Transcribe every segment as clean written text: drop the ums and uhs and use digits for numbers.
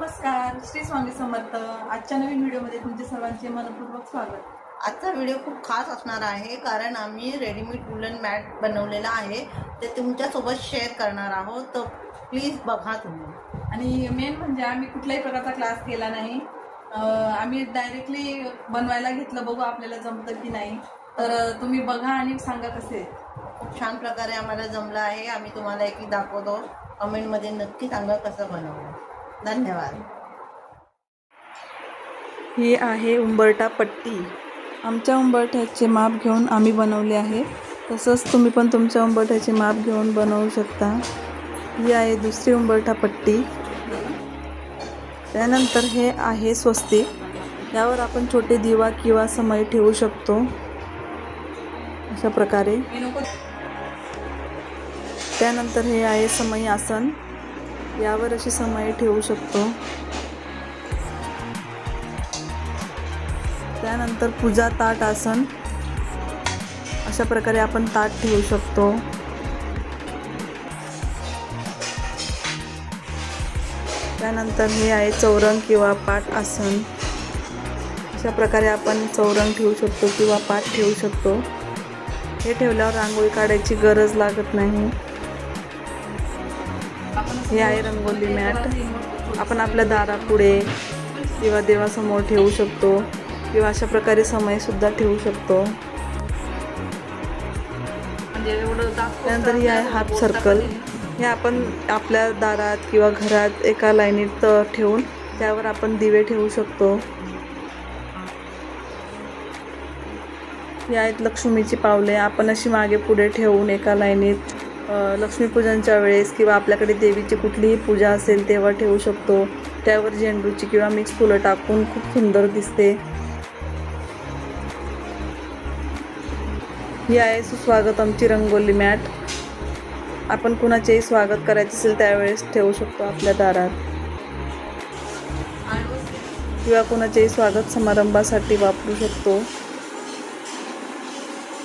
नमस्कार, श्री स्वामी समर्थ. आजच्या नवीन व्हिडिओमध्ये तुमचे सर्वांचे मनपूर्वक स्वागत. आजचा व्हिडिओ खूप खास असणार आहे कारण आम्ही रेडीमेड वुलन मॅट बनवलेला आहे ते तुमच्यासोबत शेअर करणार आहोत. तर प्लीज बघा तुम्ही. आणि मेन म्हणजे आम्ही कुठल्याही प्रकारचा क्लास केला नाही. आम्ही डायरेक्टली बनवायला घेतलं, बघू आपल्याला जमतं की नाही. तर तुम्ही बघा आणि सांगा कसे. खूप छान प्रकारे आम्हाला जमलं आहे. आम्ही तुम्हाला एक दाखवतो. कमेंटमध्ये नक्की सांगा कसं बनवलं. धन्यवाद. ही आहे उंबरठा पट्टी. आमच्या उंबरठ्याचे माप घेऊन आम्ही बनवले आहे. तसंच तुम्ही पण तुमच्या उंबरठ्याचे माप घेऊन बनवू शकता. ही आहे दुसरी उंबरठा पट्टी. त्यानंतर हे आहे स्वस्तिक. यावर आपण छोटे दिवा किंवा समई ठेवू शकतो अशा प्रकारे. त्यानंतर हे आहे समई आसन. यावर अशी समई ठेवू शकतो. त्यानंतर पूजा ताट आसन. अशा प्रकारे आपण ताट ठेवू शकतो. त्यानंतर हे आहे चौरंग किंवा पाट आसन. अशा प्रकारे आपण चौरंग ठेवू शकतो किंवा पाट ठेवू शकतो. हे ठेवल्यावर रांगोळी काढायची गरज लागत नाही. हे आहे रंगोली मॅट. आपण आपल्या दारापुढे किंवा देवासमोर ठेवू शकतो किंवा अशा प्रकारे समईसुद्धा ठेवू शकतो. त्यानंतर ही आहे हाफ सर्कल. हे आपण आपल्या दारात किंवा घरात एका लाईनीत ठेवून त्यावर आपण दिवे ठेवू शकतो. ही आहेत लक्ष्मीची पावले. आपण अशी मागे पुढे ठेवून एका लाईनीत लक्ष्मीपूजनच्या वेळेस किंवा आपल्याकडे देवीची कुठलीही पूजा असेल तेव्हा ठेवू शकतो. त्यावर झेंडूची किंवा मिक्स फुलं टाकून खूप सुंदर दिसते. ही आहे सुस्वागतमची रंगोली मॅट. आपण कुणाचेही स्वागत करायचे असेल त्यावेळेस ठेवू शकतो आपल्या दारात किंवा कुणाचेही स्वागत समारंभासाठी वापरू शकतो.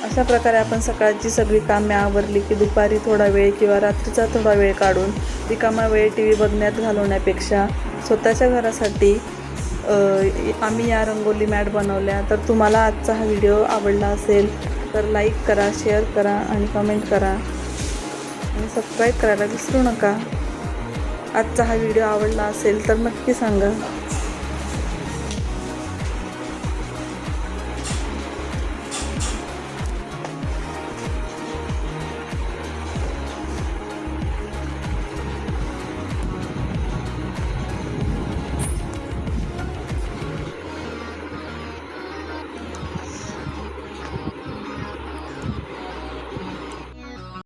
अशा प्रकारे आपण सकाळची सगळी कामे आवरली की दुपारी थोडा वेळ किंवा रात्रीचा थोडा वेळ काढून रिकामा वेळ टी व्ही बघण्यात घालवण्यापेक्षा स्वतःच्या घरासाठी आम्ही या रंगोली मॅट बनवल्या. तर तुम्हाला आजचा हा व्हिडिओ आवडला असेल तर लाईक करा, शेअर करा आणि कमेंट करा आणि सबस्क्राईब करायला विसरू नका. आजचा हा व्हिडिओ आवडला असेल तर नक्की सांगा.